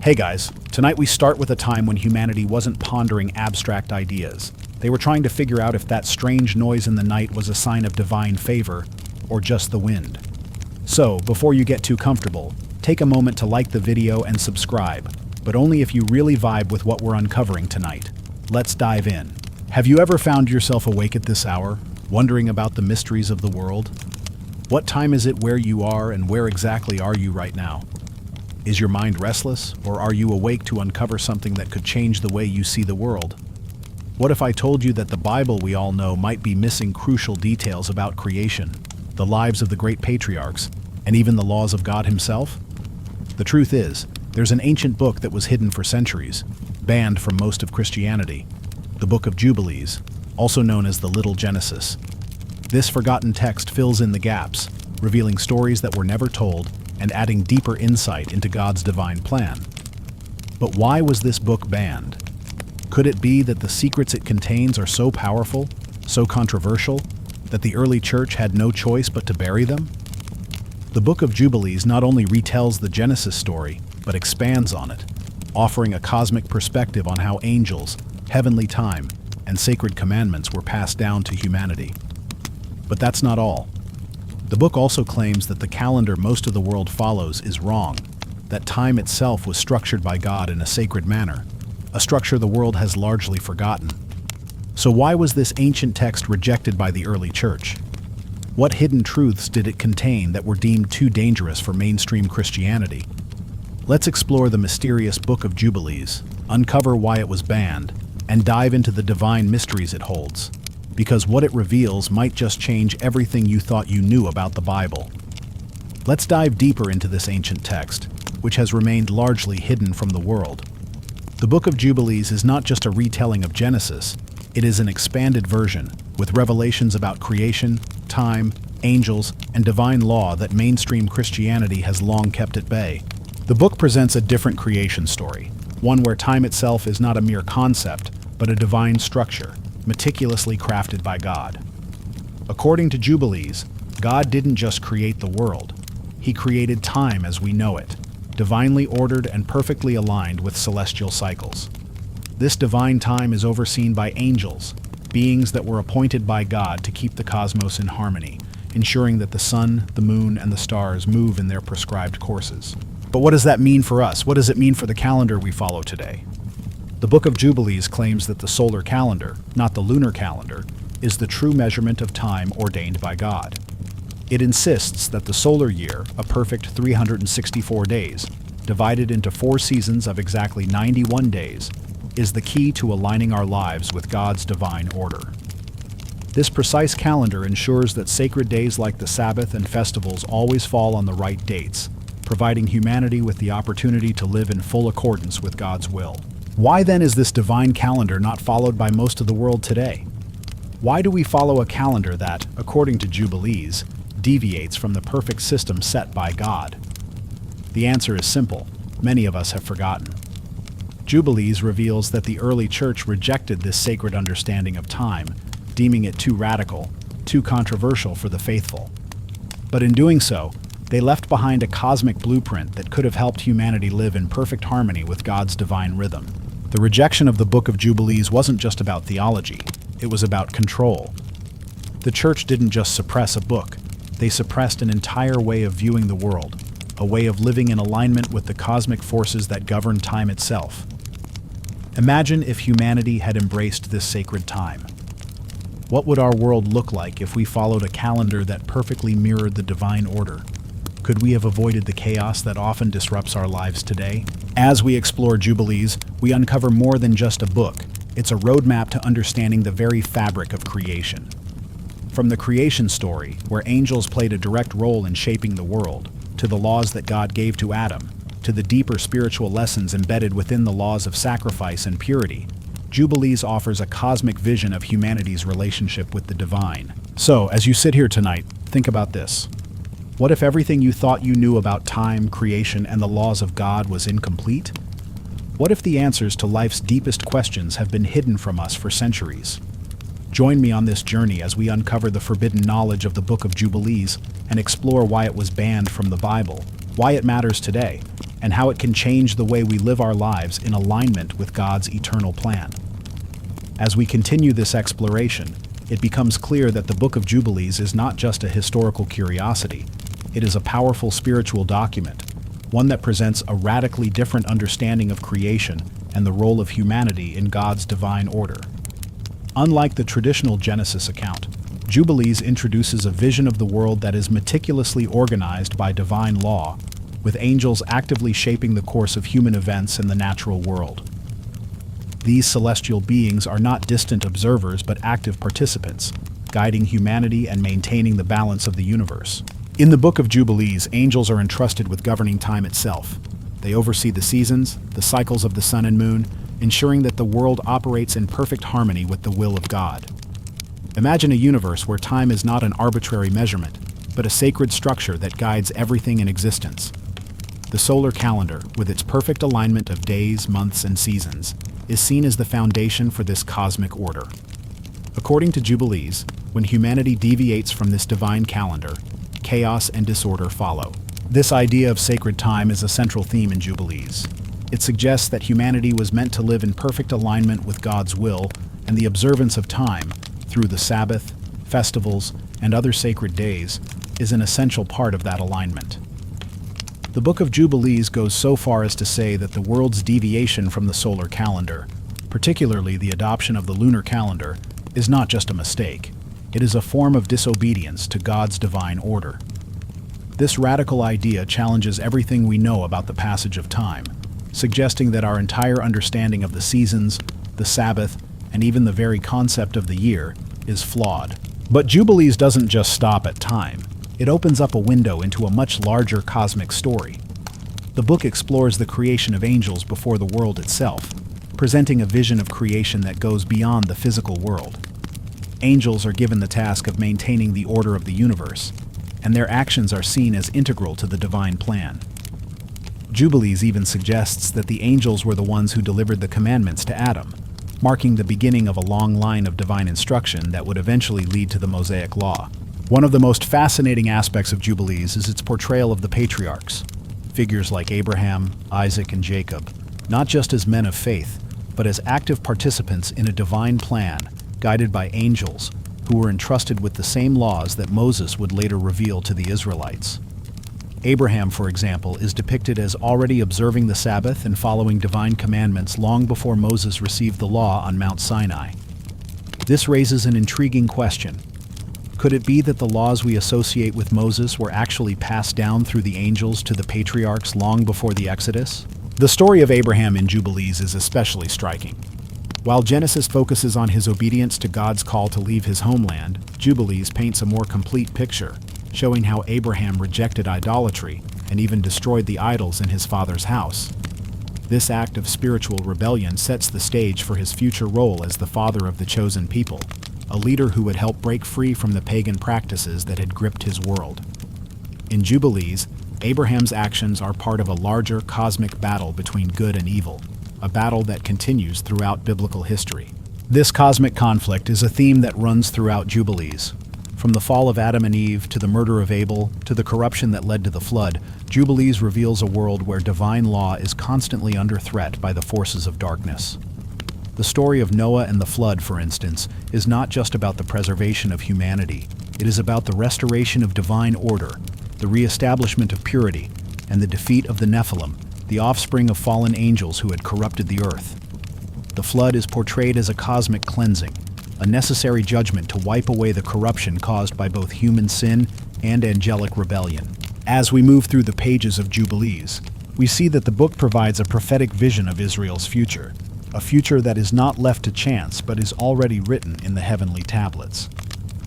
Hey guys, tonight we start with a time when humanity wasn't pondering abstract ideas. They were trying to figure out if that strange noise in the night was a sign of divine favor or just the wind. So, before you get too comfortable, take a moment to like the video and subscribe, but only if you really vibe with what we're uncovering tonight. Let's dive in. Have you ever found yourself awake at this hour, wondering about the mysteries of the world? What time is it where you are, and where exactly are you right now? Is your mind restless, or are you awake to uncover something that could change the way you see the world? What if I told you that the Bible we all know might be missing crucial details about creation, the lives of the great patriarchs, and even the laws of God himself? The truth is, there's an ancient book that was hidden for centuries, banned from most of Christianity, the Book of Jubilees, also known as the Little Genesis. This forgotten text fills in the gaps, revealing stories that were never told and adding deeper insight into God's divine plan. But why was this book banned? Could it be that the secrets it contains are so powerful, so controversial, that the early church had no choice but to bury them? The Book of Jubilees not only retells the Genesis story, but expands on it, offering a cosmic perspective on how angels, heavenly time, and sacred commandments were passed down to humanity. But that's not all. The book also claims that the calendar most of the world follows is wrong, that time itself was structured by God in a sacred manner, a structure the world has largely forgotten. So why was this ancient text rejected by the early church? What hidden truths did it contain that were deemed too dangerous for mainstream Christianity? Let's explore the mysterious Book of Jubilees, uncover why it was banned, and dive into the divine mysteries it holds. Because what it reveals might just change everything you thought you knew about the Bible. Let's dive deeper into this ancient text, which has remained largely hidden from the world. The Book of Jubilees is not just a retelling of Genesis, it is an expanded version, with revelations about creation, time, angels, and divine law that mainstream Christianity has long kept at bay. The book presents a different creation story, one where time itself is not a mere concept, but a divine structure, meticulously crafted by God. According to Jubilees, God didn't just create the world. He created time as we know it, divinely ordered and perfectly aligned with celestial cycles. This divine time is overseen by angels, beings that were appointed by God to keep the cosmos in harmony, ensuring that the sun, the moon, and the stars move in their prescribed courses. But what does that mean for us? What does it mean for the calendar we follow today? The Book of Jubilees claims that the solar calendar, not the lunar calendar, is the true measurement of time ordained by God. It insists that the solar year, a perfect 364 days, divided into 4 seasons of exactly 91 days, is the key to aligning our lives with God's divine order. This precise calendar ensures that sacred days like the Sabbath and festivals always fall on the right dates, providing humanity with the opportunity to live in full accordance with God's will. Why then is this divine calendar not followed by most of the world today? Why do we follow a calendar that, according to Jubilees, deviates from the perfect system set by God? The answer is simple. Many of us have forgotten. Jubilees reveals that the early church rejected this sacred understanding of time, deeming it too radical, too controversial for the faithful. But in doing so, they left behind a cosmic blueprint that could have helped humanity live in perfect harmony with God's divine rhythm. The rejection of the Book of Jubilees wasn't just about theology, it was about control. The church didn't just suppress a book, they suppressed an entire way of viewing the world, a way of living in alignment with the cosmic forces that govern time itself. Imagine if humanity had embraced this sacred time. What would our world look like if we followed a calendar that perfectly mirrored the divine order? Could we have avoided the chaos that often disrupts our lives today? As we explore Jubilees, we uncover more than just a book. It's a roadmap to understanding the very fabric of creation. From the creation story, where angels played a direct role in shaping the world, to the laws that God gave to Adam, to the deeper spiritual lessons embedded within the laws of sacrifice and purity, Jubilees offers a cosmic vision of humanity's relationship with the divine. So, as you sit here tonight, think about this. What if everything you thought you knew about time, creation, and the laws of God was incomplete? What if the answers to life's deepest questions have been hidden from us for centuries? Join me on this journey as we uncover the forbidden knowledge of the Book of Jubilees and explore why it was banned from the Bible, why it matters today, and how it can change the way we live our lives in alignment with God's eternal plan. As we continue this exploration, it becomes clear that the Book of Jubilees is not just a historical curiosity. It is a powerful spiritual document, one that presents a radically different understanding of creation and the role of humanity in God's divine order. Unlike the traditional Genesis account, Jubilees introduces a vision of the world that is meticulously organized by divine law, with angels actively shaping the course of human events in the natural world. These celestial beings are not distant observers but active participants, guiding humanity and maintaining the balance of the universe. In the Book of Jubilees, angels are entrusted with governing time itself. They oversee the seasons, the cycles of the sun and moon, ensuring that the world operates in perfect harmony with the will of God. Imagine a universe where time is not an arbitrary measurement, but a sacred structure that guides everything in existence. The solar calendar, with its perfect alignment of days, months, and seasons, is seen as the foundation for this cosmic order. According to Jubilees, when humanity deviates from this divine calendar, chaos and disorder follow. This idea of sacred time is a central theme in Jubilees. It suggests that humanity was meant to live in perfect alignment with God's will, and the observance of time, through the Sabbath, festivals, and other sacred days, is an essential part of that alignment. The Book of Jubilees goes so far as to say that the world's deviation from the solar calendar, particularly the adoption of the lunar calendar, is not just a mistake. It is a form of disobedience to God's divine order. This radical idea challenges everything we know about the passage of time, suggesting that our entire understanding of the seasons, the Sabbath, and even the very concept of the year is flawed. But Jubilees doesn't just stop at time. It opens up a window into a much larger cosmic story. The book explores the creation of angels before the world itself, presenting a vision of creation that goes beyond the physical world. Angels are given the task of maintaining the order of the universe, and their actions are seen as integral to the divine plan. Jubilees even suggests that the angels were the ones who delivered the commandments to Adam, marking the beginning of a long line of divine instruction that would eventually lead to the Mosaic Law. One of the most fascinating aspects of Jubilees is its portrayal of the patriarchs, figures like Abraham, Isaac, and Jacob, not just as men of faith, but as active participants in a divine plan guided by angels who were entrusted with the same laws that Moses would later reveal to the Israelites. Abraham, for example, is depicted as already observing the Sabbath and following divine commandments long before Moses received the law on Mount Sinai. This raises an intriguing question. Could it be that the laws we associate with Moses were actually passed down through the angels to the patriarchs long before the Exodus? The story of Abraham in Jubilees is especially striking. While Genesis focuses on his obedience to God's call to leave his homeland, Jubilees paints a more complete picture, showing how Abraham rejected idolatry and even destroyed the idols in his father's house. This act of spiritual rebellion sets the stage for his future role as the father of the chosen people, a leader who would help break free from the pagan practices that had gripped his world. In Jubilees, Abraham's actions are part of a larger cosmic battle between good and evil, a battle that continues throughout biblical history. This cosmic conflict is a theme that runs throughout Jubilees. From the fall of Adam and Eve to the murder of Abel to the corruption that led to the flood, Jubilees reveals a world where divine law is constantly under threat by the forces of darkness. The story of Noah and the flood, for instance, is not just about the preservation of humanity. It is about the restoration of divine order, the reestablishment of purity, and the defeat of the Nephilim, the offspring of fallen angels who had corrupted the earth. The flood is portrayed as a cosmic cleansing, a necessary judgment to wipe away the corruption caused by both human sin and angelic rebellion. As we move through the pages of Jubilees, we see that the book provides a prophetic vision of Israel's future, a future that is not left to chance but is already written in the heavenly tablets.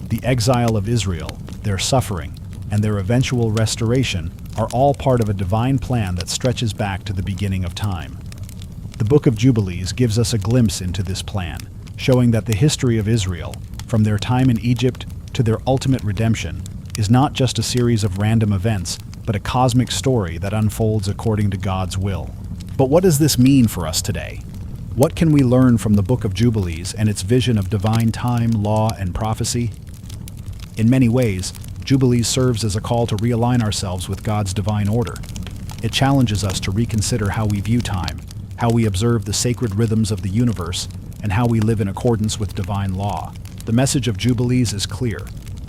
The exile of Israel, their suffering, and their eventual restoration are all part of a divine plan that stretches back to the beginning of time. The Book of Jubilees gives us a glimpse into this plan, showing that the history of Israel, from their time in Egypt to their ultimate redemption, is not just a series of random events, but a cosmic story that unfolds according to God's will. But what does this mean for us today? What can we learn from the Book of Jubilees and its vision of divine time, law, and prophecy? In many ways, Jubilees serves as a call to realign ourselves with God's divine order. It challenges us to reconsider how we view time, how we observe the sacred rhythms of the universe, and how we live in accordance with divine law. The message of Jubilees is clear.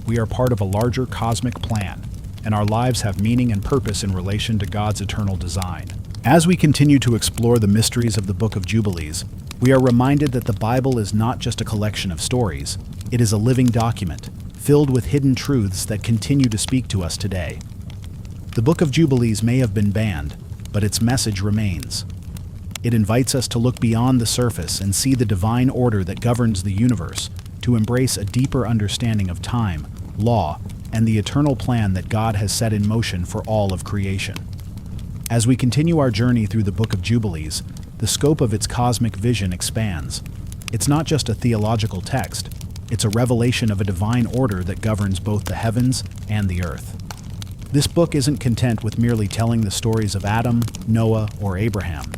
We are part of a larger cosmic plan, and our lives have meaning and purpose in relation to God's eternal design. As we continue to explore the mysteries of the Book of Jubilees, we are reminded that the Bible is not just a collection of stories. It is a living document, filled with hidden truths that continue to speak to us today. The Book of Jubilees may have been banned, but its message remains. It invites us to look beyond the surface and see the divine order that governs the universe, to embrace a deeper understanding of time, law, and the eternal plan that God has set in motion for all of creation. As we continue our journey through the Book of Jubilees, the scope of its cosmic vision expands. It's not just a theological text, it's a revelation of a divine order that governs both the heavens and the earth. This book isn't content with merely telling the stories of Adam, Noah, or Abraham.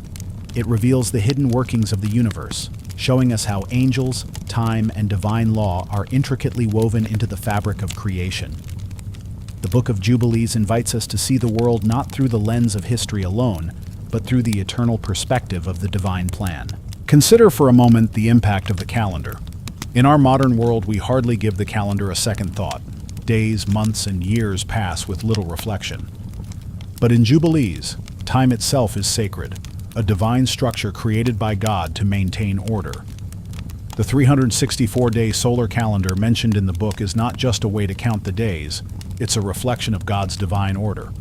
It reveals the hidden workings of the universe, showing us how angels, time, and divine law are intricately woven into the fabric of creation. The Book of Jubilees invites us to see the world not through the lens of history alone, but through the eternal perspective of the divine plan. Consider for a moment the impact of the calendar. In our modern world, we hardly give the calendar a second thought. Days, months, and years pass with little reflection. But in Jubilees, time itself is sacred, a divine structure created by God to maintain order. The 364-day solar calendar mentioned in the book is not just a way to count the days, it's a reflection of God's divine order.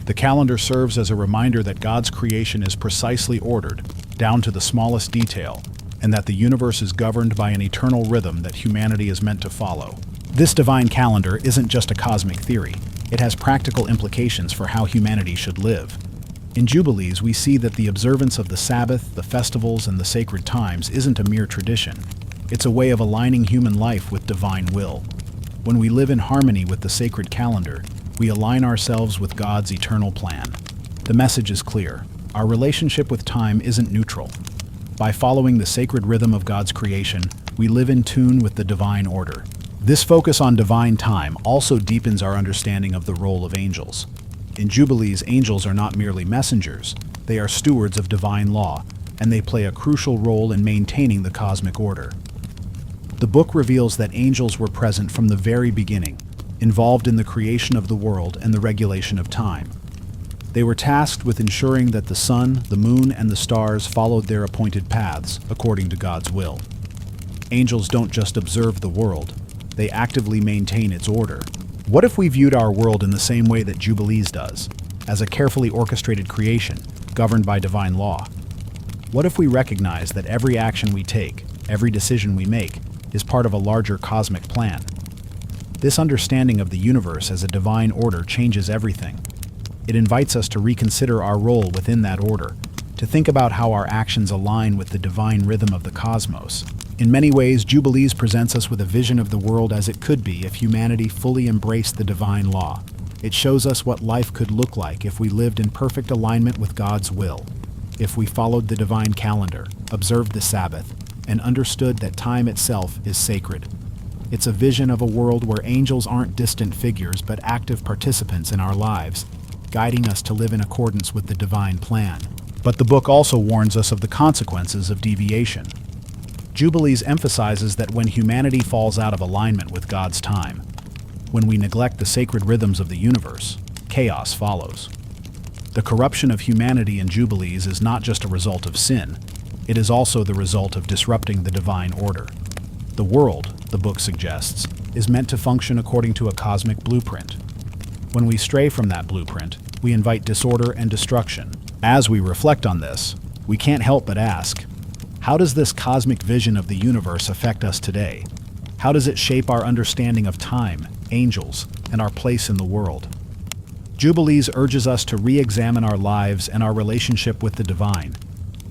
The calendar serves as a reminder that God's creation is precisely ordered, down to the smallest detail, and that the universe is governed by an eternal rhythm that humanity is meant to follow. This divine calendar isn't just a cosmic theory, it has practical implications for how humanity should live. In Jubilees, we see that the observance of the Sabbath, the festivals, and the sacred times isn't a mere tradition. It's a way of aligning human life with divine will. When we live in harmony with the sacred calendar, we align ourselves with God's eternal plan. The message is clear. Our relationship with time isn't neutral. By following the sacred rhythm of God's creation, we live in tune with the divine order. This focus on divine time also deepens our understanding of the role of angels. In Jubilees, angels are not merely messengers, they are stewards of divine law, and they play a crucial role in maintaining the cosmic order. The book reveals that angels were present from the very beginning, involved in the creation of the world and the regulation of time. They were tasked with ensuring that the sun, the moon, and the stars followed their appointed paths according to God's will. Angels don't just observe the world, they actively maintain its order. What if we viewed our world in the same way that Jubilees does, as a carefully orchestrated creation, governed by divine law? What if we recognize that every action we take, every decision we make, is part of a larger cosmic plan? This understanding of the universe as a divine order changes everything. It invites us to reconsider our role within that order, to think about how our actions align with the divine rhythm of the cosmos. In many ways, Jubilees presents us with a vision of the world as it could be if humanity fully embraced the divine law. It shows us what life could look like if we lived in perfect alignment with God's will, if we followed the divine calendar, observed the Sabbath, and understood that time itself is sacred. It's a vision of a world where angels aren't distant figures but active participants in our lives, guiding us to live in accordance with the divine plan. But the book also warns us of the consequences of deviation. Jubilees emphasizes that when humanity falls out of alignment with God's time, when we neglect the sacred rhythms of the universe, chaos follows. The corruption of humanity in Jubilees is not just a result of sin, it is also the result of disrupting the divine order. The world, the book suggests, is meant to function according to a cosmic blueprint. When we stray from that blueprint, we invite disorder and destruction. As we reflect on this, we can't help but ask, how does this cosmic vision of the universe affect us today? How does it shape our understanding of time, angels, and our place in the world? Jubilees urges us to re-examine our lives and our relationship with the divine.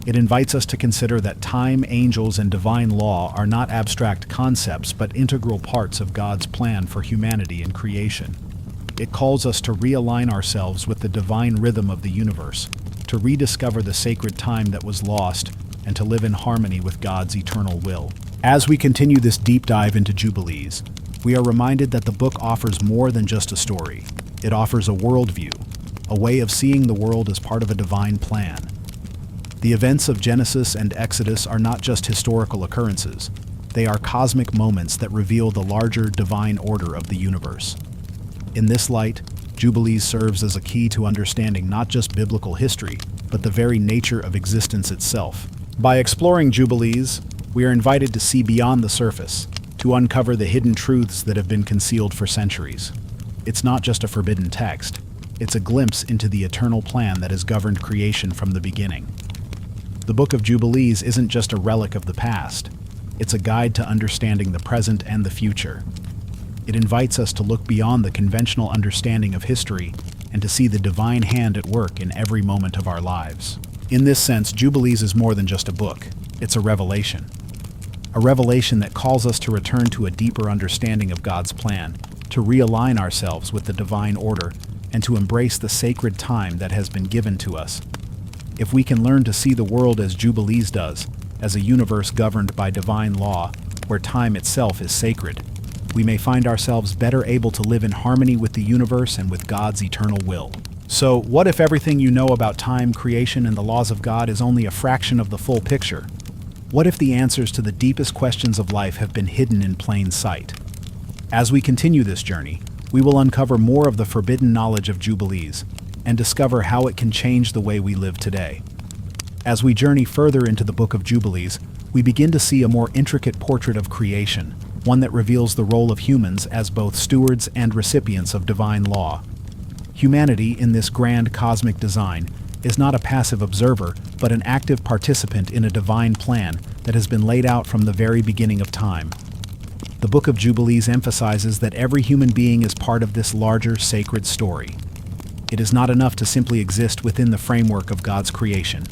It invites us to consider that time, angels, and divine law are not abstract concepts but integral parts of God's plan for humanity and creation. It calls us to realign ourselves with the divine rhythm of the universe, to rediscover the sacred time that was lost, and to live in harmony with God's eternal will. As we continue this deep dive into Jubilees, we are reminded that the book offers more than just a story. It offers a worldview a way of seeing the world as part of a divine plan. The events of Genesis and Exodus are not just historical occurrences. They are cosmic moments that reveal the larger divine order of the universe. In this light, Jubilees serves as a key to understanding not just biblical history, but the very nature of existence itself. By exploring Jubilees, we are invited to see beyond the surface, to uncover the hidden truths that have been concealed for centuries. It's not just a forbidden text, it's a glimpse into the eternal plan that has governed creation from the beginning. The Book of Jubilees isn't just a relic of the past, it's a guide to understanding the present and the future. It invites us to look beyond the conventional understanding of history and to see the divine hand at work in every moment of our lives. In this sense, Jubilees is more than just a book, it's a revelation. A revelation that calls us to return to a deeper understanding of God's plan, to realign ourselves with the divine order, and to embrace the sacred time that has been given to us. If we can learn to see the world as Jubilees does, as a universe governed by divine law, where time itself is sacred, we may find ourselves better able to live in harmony with the universe and with God's eternal will. So, what if everything you know about time, creation, and the laws of God is only a fraction of the full picture? What if the answers to the deepest questions of life have been hidden in plain sight? As we continue this journey, we will uncover more of the forbidden knowledge of Jubilees and discover how it can change the way we live today. As we journey further into the Book of Jubilees, we begin to see a more intricate portrait of creation, one that reveals the role of humans as both stewards and recipients of divine law. Humanity, in this grand cosmic design, is not a passive observer, but an active participant in a divine plan that has been laid out from the very beginning of time. The Book of Jubilees emphasizes that every human being is part of this larger sacred story. It is not enough to simply exist within the framework of God's creation.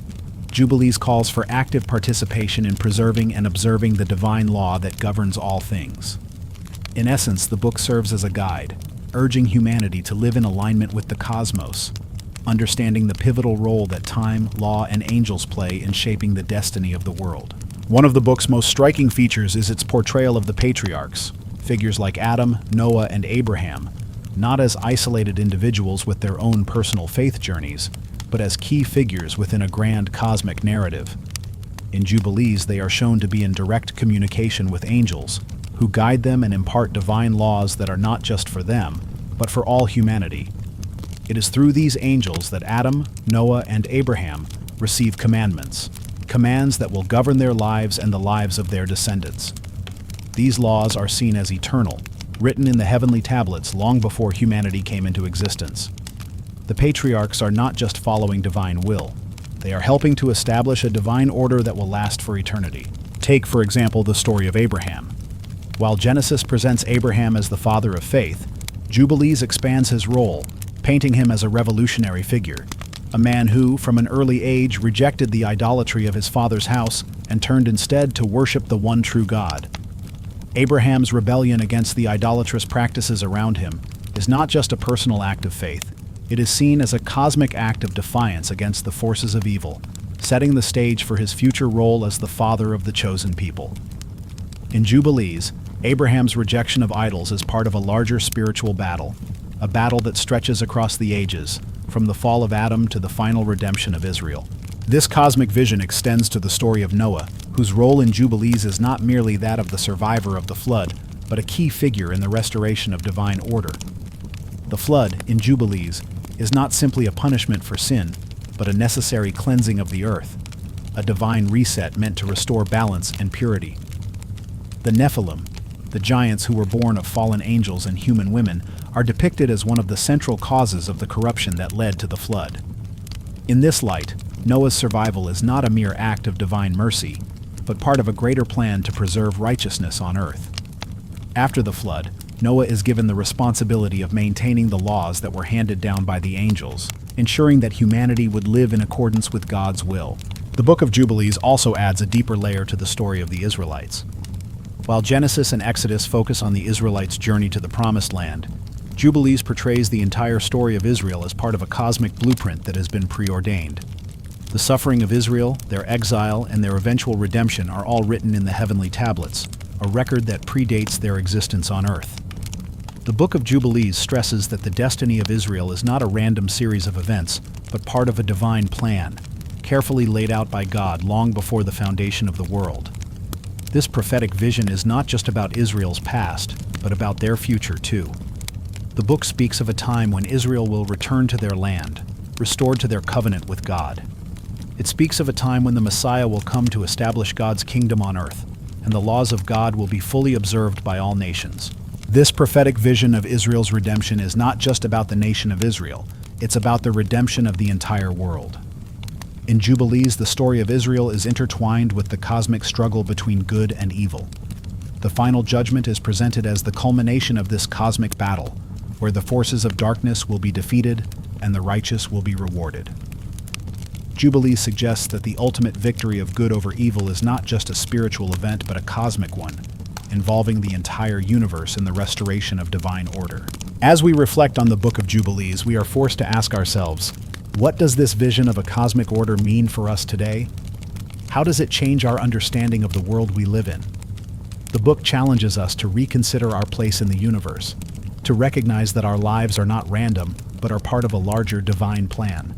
Jubilees calls for active participation in preserving and observing the divine law that governs all things. In essence, the book serves as a guide, urging humanity to live in alignment with the cosmos, understanding the pivotal role that time, law, and angels play in shaping the destiny of the world. One of the book's most striking features is its portrayal of the patriarchs, figures like Adam, Noah, and Abraham, not as isolated individuals with their own personal faith journeys, but as key figures within a grand cosmic narrative. In Jubilees, they are shown to be in direct communication with angels, who guide them and impart divine laws that are not just for them, but for all humanity. It is through these angels that Adam, Noah, and Abraham receive commandments, commands that will govern their lives and the lives of their descendants. These laws are seen as eternal, written in the heavenly tablets long before humanity came into existence. The patriarchs are not just following divine will, they are helping to establish a divine order that will last for eternity. Take, for example, the story of Abraham. While Genesis presents Abraham as the father of faith, Jubilees expands his role, painting him as a revolutionary figure, a man who, from an early age, rejected the idolatry of his father's house and turned instead to worship the one true God. Abraham's rebellion against the idolatrous practices around him is not just a personal act of faith, it is seen as a cosmic act of defiance against the forces of evil, setting the stage for his future role as the father of the chosen people. In Jubilees, Abraham's rejection of idols is part of a larger spiritual battle, a battle that stretches across the ages, from the fall of Adam to the final redemption of Israel. This cosmic vision extends to the story of Noah, whose role in Jubilees is not merely that of the survivor of the flood, but a key figure in the restoration of divine order. The flood, in Jubilees, is not simply a punishment for sin, but a necessary cleansing of the earth, a divine reset meant to restore balance and purity. The Nephilim, the giants who were born of fallen angels and human women, are depicted as one of the central causes of the corruption that led to the flood. In this light, Noah's survival is not a mere act of divine mercy, but part of a greater plan to preserve righteousness on earth. After the flood, Noah is given the responsibility of maintaining the laws that were handed down by the angels, ensuring that humanity would live in accordance with God's will. The Book of Jubilees also adds a deeper layer to the story of the Israelites. While Genesis and Exodus focus on the Israelites' journey to the Promised Land, Jubilees portrays the entire story of Israel as part of a cosmic blueprint that has been preordained. The suffering of Israel, their exile, and their eventual redemption are all written in the heavenly tablets, a record that predates their existence on earth. The Book of Jubilees stresses that the destiny of Israel is not a random series of events, but part of a divine plan, carefully laid out by God long before the foundation of the world. This prophetic vision is not just about Israel's past, but about their future too. The book speaks of a time when Israel will return to their land, restored to their covenant with God. It speaks of a time when the Messiah will come to establish God's kingdom on earth, and the laws of God will be fully observed by all nations. This prophetic vision of Israel's redemption is not just about the nation of Israel, it's about the redemption of the entire world. In Jubilees, the story of Israel is intertwined with the cosmic struggle between good and evil. The final judgment is presented as the culmination of this cosmic battle, where the forces of darkness will be defeated and the righteous will be rewarded. Jubilees suggests that the ultimate victory of good over evil is not just a spiritual event but a cosmic one, involving the entire universe in the restoration of divine order. As we reflect on the Book of Jubilees, we are forced to ask ourselves, what does this vision of a cosmic order mean for us today? How does it change our understanding of the world we live in? The book challenges us to reconsider our place in the universe, to recognize that our lives are not random, but are part of a larger divine plan.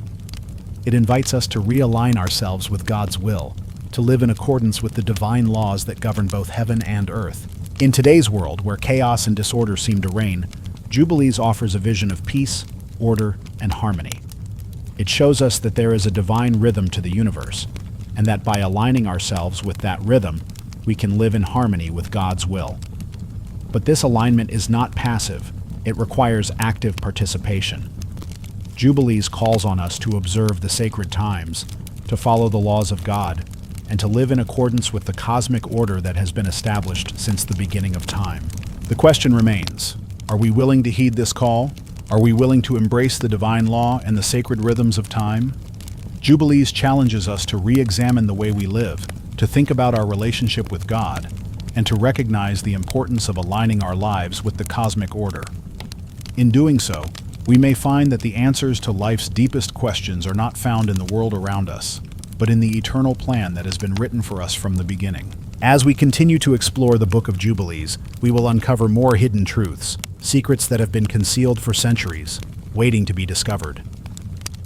It invites us to realign ourselves with God's will, to live in accordance with the divine laws that govern both heaven and earth. In today's world, where chaos and disorder seem to reign, Jubilees offers a vision of peace, order, and harmony. It shows us that there is a divine rhythm to the universe, and that by aligning ourselves with that rhythm, we can live in harmony with God's will. But this alignment is not passive, it requires active participation. Jubilees calls on us to observe the sacred times, to follow the laws of God, and to live in accordance with the cosmic order that has been established since the beginning of time. The question remains, are we willing to heed this call? Are we willing to embrace the divine law and the sacred rhythms of time? Jubilees challenges us to re-examine the way we live, to think about our relationship with God, and to recognize the importance of aligning our lives with the cosmic order. In doing so, we may find that the answers to life's deepest questions are not found in the world around us, but in the eternal plan that has been written for us from the beginning. As we continue to explore the Book of Jubilees, we will uncover more hidden truths, secrets that have been concealed for centuries, waiting to be discovered.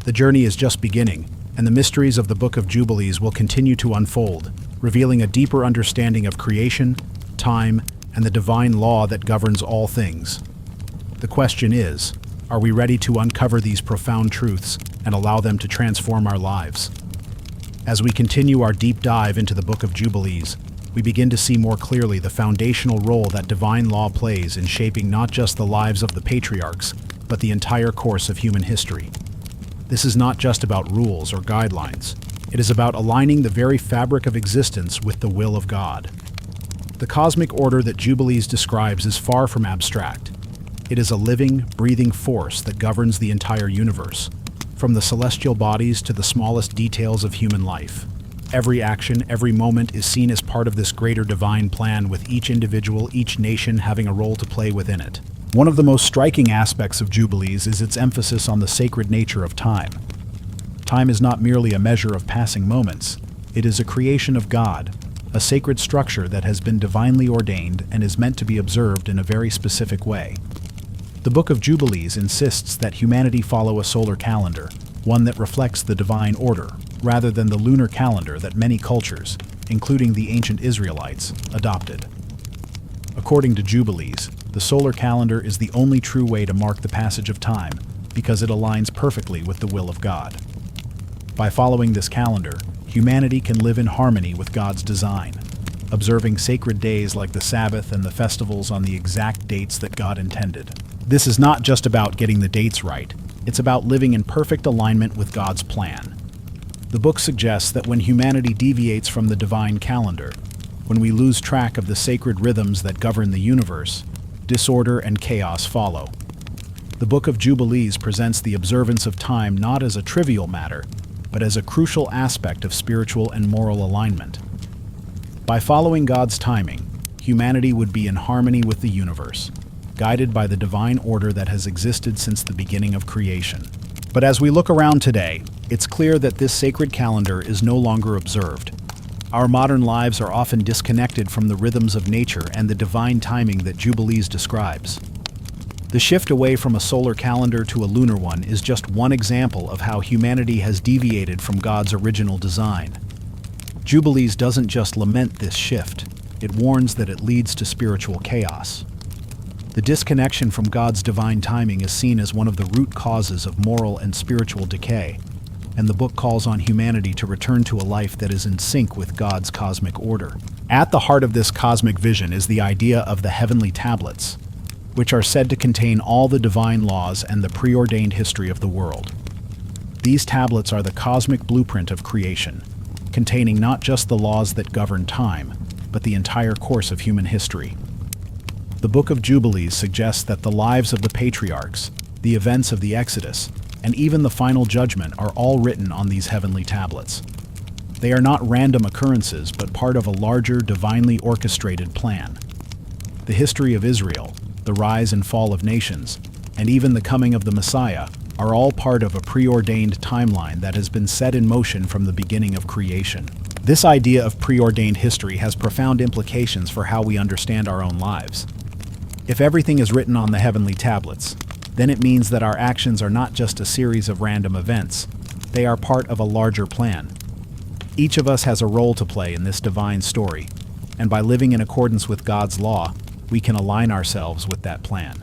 The journey is just beginning, and the mysteries of the Book of Jubilees will continue to unfold, revealing a deeper understanding of creation, time, and the divine law that governs all things. The question is, are we ready to uncover these profound truths and allow them to transform our lives? As we continue our deep dive into the Book of Jubilees, we begin to see more clearly the foundational role that divine law plays in shaping not just the lives of the patriarchs, but the entire course of human history. This is not just about rules or guidelines. It is about aligning the very fabric of existence with the will of God. The cosmic order that Jubilees describes is far from abstract. It is a living, breathing force that governs the entire universe, from the celestial bodies to the smallest details of human life. Every action, every moment is seen as part of this greater divine plan, with each individual, each nation having a role to play within it. One of the most striking aspects of Jubilees is its emphasis on the sacred nature of time. Time is not merely a measure of passing moments. It is a creation of God, a sacred structure that has been divinely ordained and is meant to be observed in a very specific way. The Book of Jubilees insists that humanity follow a solar calendar, one that reflects the divine order, rather than the lunar calendar that many cultures, including the ancient Israelites, adopted. According to Jubilees, the solar calendar is the only true way to mark the passage of time because it aligns perfectly with the will of God. By following this calendar, humanity can live in harmony with God's design, observing sacred days like the Sabbath and the festivals on the exact dates that God intended. This is not just about getting the dates right, it's about living in perfect alignment with God's plan. The book suggests that when humanity deviates from the divine calendar, when we lose track of the sacred rhythms that govern the universe, disorder and chaos follow. The Book of Jubilees presents the observance of time not as a trivial matter, but as a crucial aspect of spiritual and moral alignment. By following God's timing, humanity would be in harmony with the universe, guided by the divine order that has existed since the beginning of creation. But as we look around today, it's clear that this sacred calendar is no longer observed. Our modern lives are often disconnected from the rhythms of nature and the divine timing that Jubilees describes. The shift away from a solar calendar to a lunar one is just one example of how humanity has deviated from God's original design. Jubilees doesn't just lament this shift, it warns that it leads to spiritual chaos. The disconnection from God's divine timing is seen as one of the root causes of moral and spiritual decay, and the book calls on humanity to return to a life that is in sync with God's cosmic order. At the heart of this cosmic vision is the idea of the heavenly tablets, which are said to contain all the divine laws and the preordained history of the world. These tablets are the cosmic blueprint of creation, containing not just the laws that govern time, but the entire course of human history. The Book of Jubilees suggests that the lives of the patriarchs, the events of the Exodus, and even the final judgment are all written on these heavenly tablets. They are not random occurrences, but part of a larger, divinely orchestrated plan. The history of Israel, the rise and fall of nations, and even the coming of the Messiah are all part of a preordained timeline that has been set in motion from the beginning of creation. This idea of preordained history has profound implications for how we understand our own lives. If everything is written on the heavenly tablets, then it means that our actions are not just a series of random events, they are part of a larger plan. Each of us has a role to play in this divine story, and by living in accordance with God's law, we can align ourselves with that plan.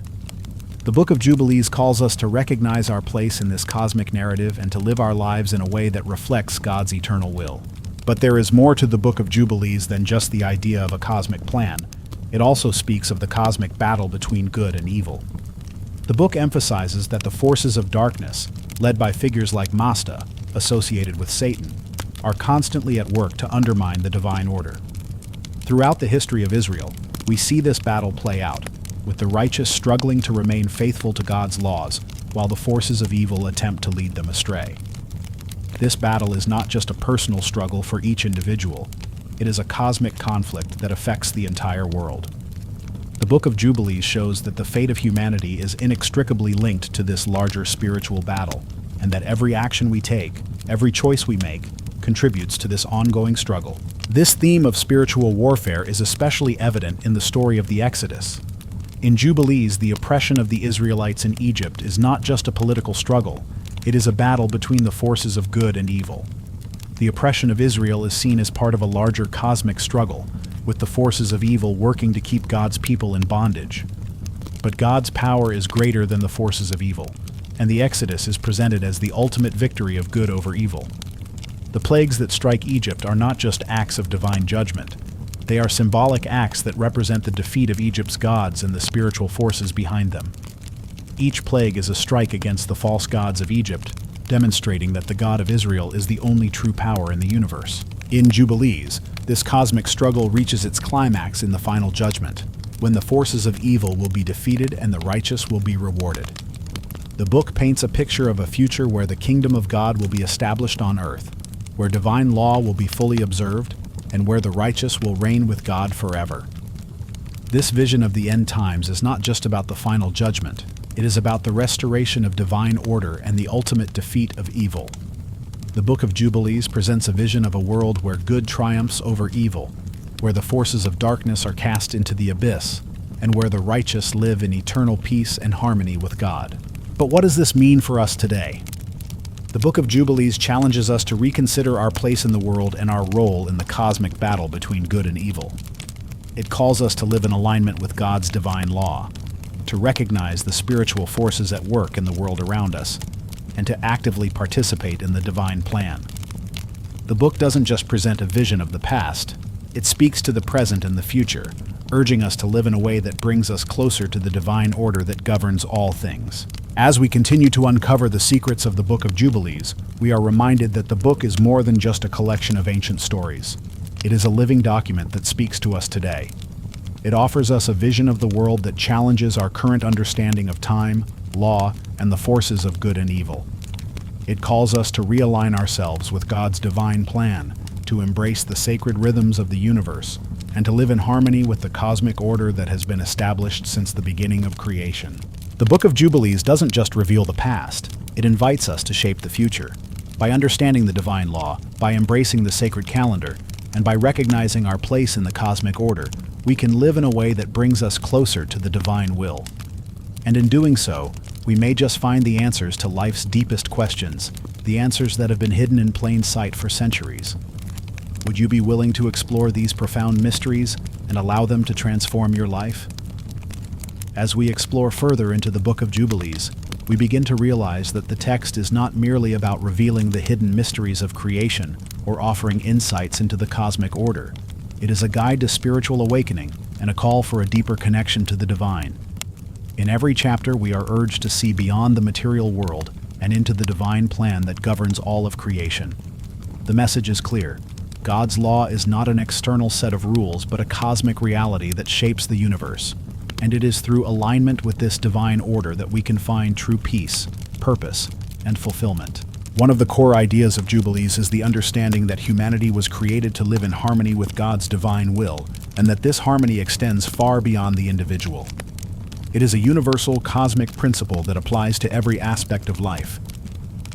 The Book of Jubilees calls us to recognize our place in this cosmic narrative and to live our lives in a way that reflects God's eternal will. But there is more to the Book of Jubilees than just the idea of a cosmic plan. It also speaks of the cosmic battle between good and evil. The book emphasizes that the forces of darkness, led by figures like Masta, associated with Satan, are constantly at work to undermine the divine order. Throughout the history of Israel, we see this battle play out, with the righteous struggling to remain faithful to God's laws, while the forces of evil attempt to lead them astray. This battle is not just a personal struggle for each individual, it is a cosmic conflict that affects the entire world. The Book of Jubilees shows that the fate of humanity is inextricably linked to this larger spiritual battle, and that every action we take, every choice we make, contributes to this ongoing struggle. This theme of spiritual warfare is especially evident in the story of the Exodus. In Jubilees, the oppression of the Israelites in Egypt is not just a political struggle, it is a battle between the forces of good and evil. The oppression of Israel is seen as part of a larger cosmic struggle, with the forces of evil working to keep God's people in bondage. But God's power is greater than the forces of evil, and the Exodus is presented as the ultimate victory of good over evil. The plagues that strike Egypt are not just acts of divine judgment. They are symbolic acts that represent the defeat of Egypt's gods and the spiritual forces behind them. Each plague is a strike against the false gods of Egypt, demonstrating that the God of Israel is the only true power in the universe. In Jubilees, this cosmic struggle reaches its climax in the final judgment, when the forces of evil will be defeated and the righteous will be rewarded. The book paints a picture of a future where the kingdom of God will be established on earth, where divine law will be fully observed, and where the righteous will reign with God forever. This vision of the end times is not just about the final judgment, it is about the restoration of divine order and the ultimate defeat of evil. The Book of Jubilees presents a vision of a world where good triumphs over evil, where the forces of darkness are cast into the abyss, and where the righteous live in eternal peace and harmony with God. But what does this mean for us today? The Book of Jubilees challenges us to reconsider our place in the world and our role in the cosmic battle between good and evil. It calls us to live in alignment with God's divine law, to recognize the spiritual forces at work in the world around us, and to actively participate in the divine plan. The book doesn't just present a vision of the past, it speaks to the present and the future, urging us to live in a way that brings us closer to the divine order that governs all things. As we continue to uncover the secrets of the Book of Jubilees, we are reminded that the book is more than just a collection of ancient stories. It is a living document that speaks to us today. It offers us a vision of the world that challenges our current understanding of time, law, and the forces of good and evil. It calls us to realign ourselves with God's divine plan, to embrace the sacred rhythms of the universe, and to live in harmony with the cosmic order that has been established since the beginning of creation. The Book of Jubilees doesn't just reveal the past, it invites us to shape the future. By understanding the divine law, by embracing the sacred calendar, and by recognizing our place in the cosmic order, we can live in a way that brings us closer to the divine will. And in doing so, we may just find the answers to life's deepest questions, the answers that have been hidden in plain sight for centuries. Would you be willing to explore these profound mysteries and allow them to transform your life? As we explore further into the Book of Jubilees, we begin to realize that the text is not merely about revealing the hidden mysteries of creation or offering insights into the cosmic order. It is a guide to spiritual awakening and a call for a deeper connection to the divine. In every chapter, we are urged to see beyond the material world and into the divine plan that governs all of creation. The message is clear. God's law is not an external set of rules, but a cosmic reality that shapes the universe. And it is through alignment with this divine order that we can find true peace, purpose, and fulfillment. One of the core ideas of Jubilees is the understanding that humanity was created to live in harmony with God's divine will, and that this harmony extends far beyond the individual. It is a universal cosmic principle that applies to every aspect of life.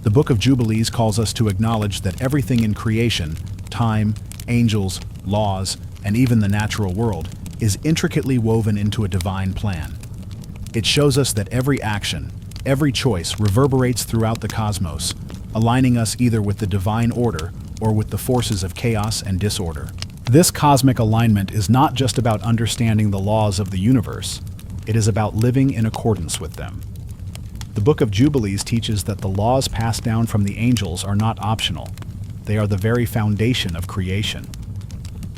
The Book of Jubilees calls us to acknowledge that everything in creation, time, angels, laws, and even the natural world, is intricately woven into a divine plan. It shows us that every action, every choice reverberates throughout the cosmos, aligning us either with the divine order or with the forces of chaos and disorder. This cosmic alignment is not just about understanding the laws of the universe, it is about living in accordance with them. The Book of Jubilees teaches that the laws passed down from the angels are not optional. They are the very foundation of creation.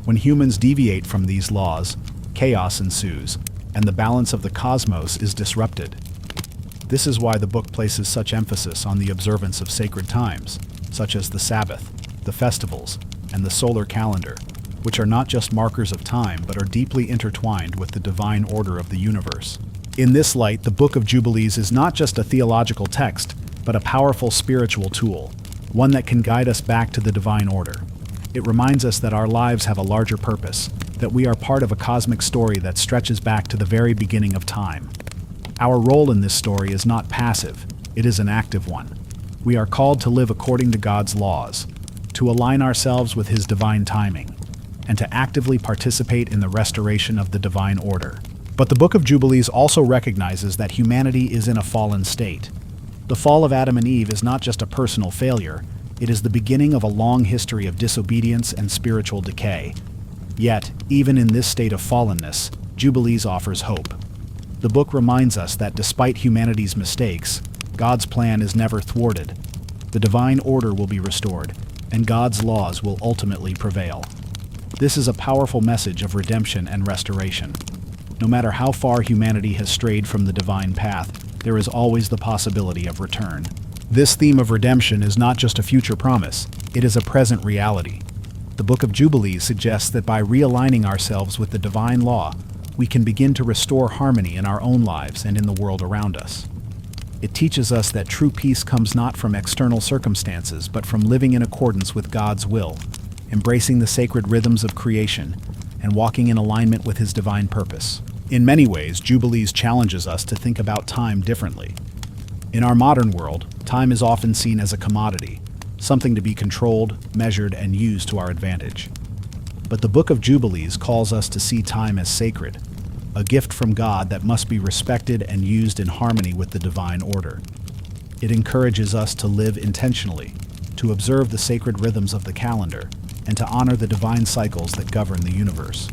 When humans deviate from these laws, chaos ensues, and the balance of the cosmos is disrupted. This is why the book places such emphasis on the observance of sacred times, such as the Sabbath, the festivals, and the solar calendar, which are not just markers of time but are deeply intertwined with the divine order of the universe. In this light, the Book of Jubilees is not just a theological text, but a powerful spiritual tool, one that can guide us back to the divine order. It reminds us that our lives have a larger purpose, that we are part of a cosmic story that stretches back to the very beginning of time. Our role in this story is not passive, it is an active one. We are called to live according to God's laws, to align ourselves with His divine timing, and to actively participate in the restoration of the divine order. But the Book of Jubilees also recognizes that humanity is in a fallen state. The fall of Adam and Eve is not just a personal failure, it is the beginning of a long history of disobedience and spiritual decay. Yet, even in this state of fallenness, Jubilees offers hope. The book reminds us that despite humanity's mistakes, God's plan is never thwarted. The divine order will be restored, and God's laws will ultimately prevail. This is a powerful message of redemption and restoration. No matter how far humanity has strayed from the divine path, there is always the possibility of return. This theme of redemption is not just a future promise, it is a present reality. The Book of Jubilees suggests that by realigning ourselves with the divine law, we can begin to restore harmony in our own lives and in the world around us. It teaches us that true peace comes not from external circumstances, but from living in accordance with God's will, embracing the sacred rhythms of creation, and walking in alignment with His divine purpose. In many ways, Jubilees challenges us to think about time differently. In our modern world, time is often seen as a commodity, something to be controlled, measured, and used to our advantage. But the Book of Jubilees calls us to see time as sacred, a gift from God that must be respected and used in harmony with the divine order. It encourages us to live intentionally, to observe the sacred rhythms of the calendar, and to honor the divine cycles that govern the universe.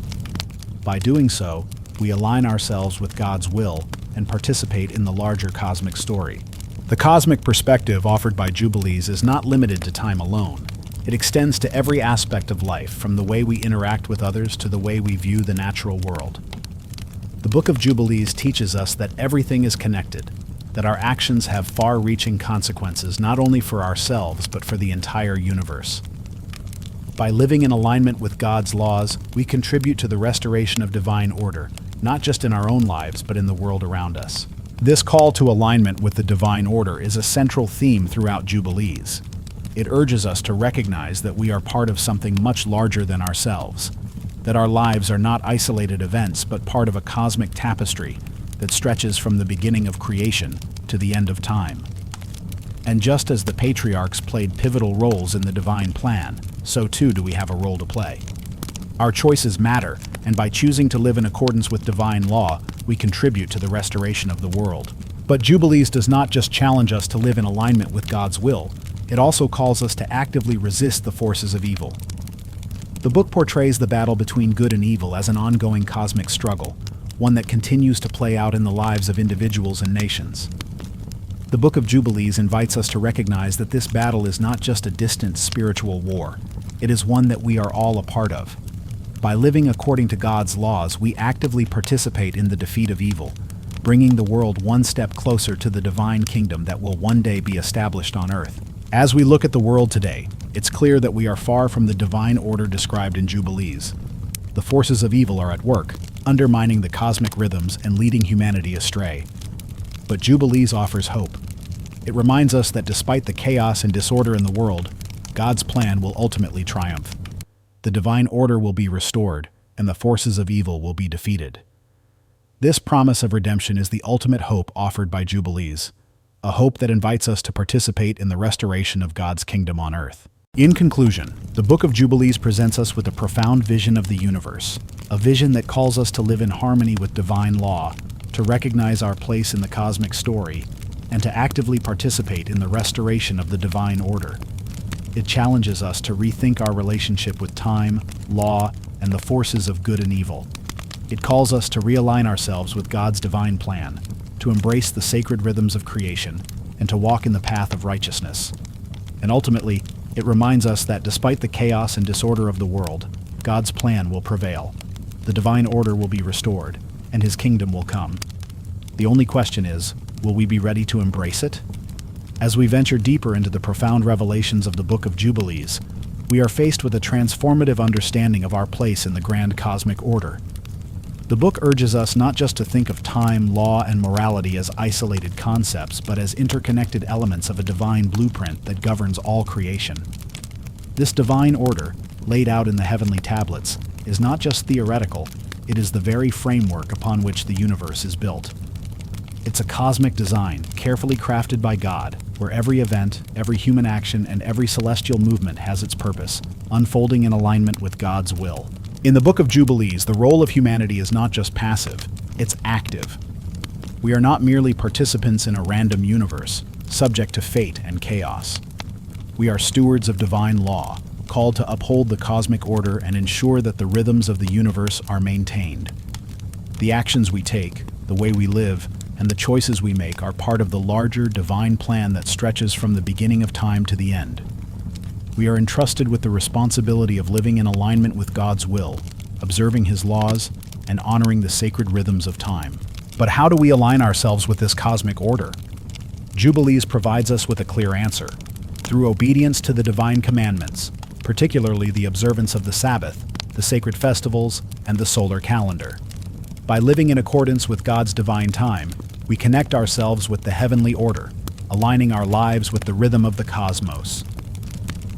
By doing so, we align ourselves with God's will and participate in the larger cosmic story. The cosmic perspective offered by Jubilees is not limited to time alone. It extends to every aspect of life, from the way we interact with others to the way we view the natural world. The Book of Jubilees teaches us that everything is connected, that our actions have far-reaching consequences not only for ourselves but for the entire universe. By living in alignment with God's laws, we contribute to the restoration of divine order, not just in our own lives but in the world around us. This call to alignment with the divine order is a central theme throughout Jubilees. It urges us to recognize that we are part of something much larger than ourselves, that our lives are not isolated events but part of a cosmic tapestry that stretches from the beginning of creation to the end of time. And just as the patriarchs played pivotal roles in the divine plan, so too do we have a role to play. Our choices matter, and by choosing to live in accordance with divine law, we contribute to the restoration of the world. But Jubilees does not just challenge us to live in alignment with God's will, it also calls us to actively resist the forces of evil. The book portrays the battle between good and evil as an ongoing cosmic struggle, one that continues to play out in the lives of individuals and nations. The Book of Jubilees invites us to recognize that this battle is not just a distant spiritual war, it is one that we are all a part of. By living according to God's laws, we actively participate in the defeat of evil, bringing the world one step closer to the divine kingdom that will one day be established on earth. As we look at the world today, it's clear that we are far from the divine order described in Jubilees. The forces of evil are at work, undermining the cosmic rhythms and leading humanity astray. But Jubilees offers hope. It reminds us that despite the chaos and disorder in the world, God's plan will ultimately triumph. The divine order will be restored, and the forces of evil will be defeated. This promise of redemption is the ultimate hope offered by Jubilees, a hope that invites us to participate in the restoration of God's kingdom on earth. In conclusion, the Book of Jubilees presents us with a profound vision of the universe, a vision that calls us to live in harmony with divine law, to recognize our place in the cosmic story, and to actively participate in the restoration of the divine order. It challenges us to rethink our relationship with time, law, and the forces of good and evil. It calls us to realign ourselves with God's divine plan, to embrace the sacred rhythms of creation, and to walk in the path of righteousness. And ultimately, it reminds us that despite the chaos and disorder of the world, God's plan will prevail. The divine order will be restored, and His kingdom will come. The only question is, will we be ready to embrace it? As we venture deeper into the profound revelations of the Book of Jubilees, we are faced with a transformative understanding of our place in the grand cosmic order. The book urges us not just to think of time, law, and morality as isolated concepts, but as interconnected elements of a divine blueprint that governs all creation. This divine order, laid out in the heavenly tablets, is not just theoretical, it is the very framework upon which the universe is built. It's a cosmic design, carefully crafted by God, where every event, every human action, and every celestial movement has its purpose, unfolding in alignment with God's will. In the Book of Jubilees, the role of humanity is not just passive, it's active. We are not merely participants in a random universe, subject to fate and chaos. We are stewards of divine law, called to uphold the cosmic order and ensure that the rhythms of the universe are maintained. The actions we take, the way we live, and the choices we make are part of the larger divine plan that stretches from the beginning of time to the end. We are entrusted with the responsibility of living in alignment with God's will, observing His laws, and honoring the sacred rhythms of time. But how do we align ourselves with this cosmic order? Jubilees provides us with a clear answer: through obedience to the divine commandments, particularly the observance of the Sabbath, the sacred festivals, and the solar calendar. By living in accordance with God's divine time, we connect ourselves with the heavenly order, aligning our lives with the rhythm of the cosmos.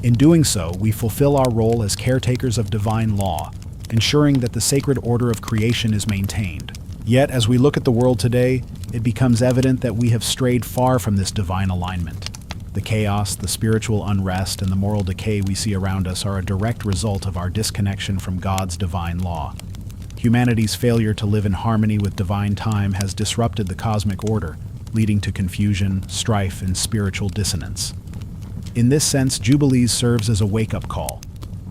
In doing so, we fulfill our role as caretakers of divine law, ensuring that the sacred order of creation is maintained. Yet, as we look at the world today, it becomes evident that we have strayed far from this divine alignment. The chaos, the spiritual unrest, and the moral decay we see around us are a direct result of our disconnection from God's divine law. Humanity's failure to live in harmony with divine time has disrupted the cosmic order, leading to confusion, strife, and spiritual dissonance. In this sense, Jubilees serves as a wake-up call.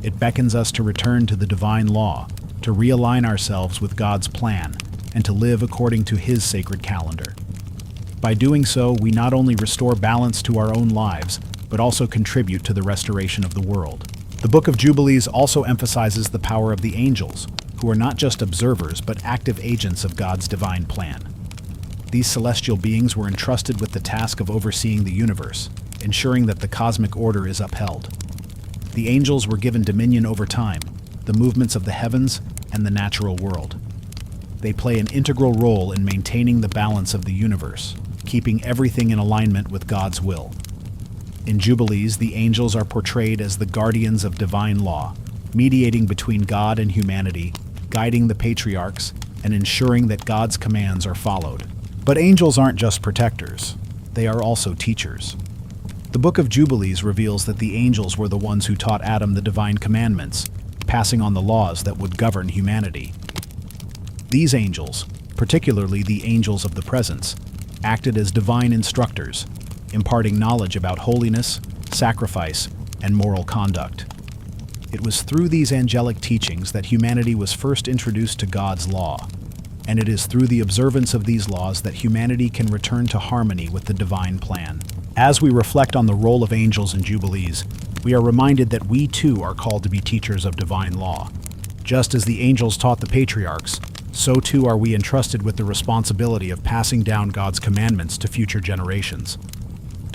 It beckons us to return to the divine law, to realign ourselves with God's plan, and to live according to His sacred calendar. By doing so, we not only restore balance to our own lives, but also contribute to the restoration of the world. The Book of Jubilees also emphasizes the power of the angels, who are not just observers but active agents of God's divine plan. These celestial beings were entrusted with the task of overseeing the universe, ensuring that the cosmic order is upheld. The angels were given dominion over time, the movements of the heavens, and the natural world. They play an integral role in maintaining the balance of the universe, keeping everything in alignment with God's will. In Jubilees, the angels are portrayed as the guardians of divine law, mediating between God and humanity, guiding the patriarchs, and ensuring that God's commands are followed. But angels aren't just protectors, they are also teachers. The Book of Jubilees reveals that the angels were the ones who taught Adam the divine commandments, passing on the laws that would govern humanity. These angels, particularly the angels of the presence, acted as divine instructors, imparting knowledge about holiness, sacrifice, and moral conduct. It was through these angelic teachings that humanity was first introduced to God's law, and it is through the observance of these laws that humanity can return to harmony with the divine plan. As we reflect on the role of angels in Jubilees, we are reminded that we too are called to be teachers of divine law. Just as the angels taught the patriarchs, so too are we entrusted with the responsibility of passing down God's commandments to future generations.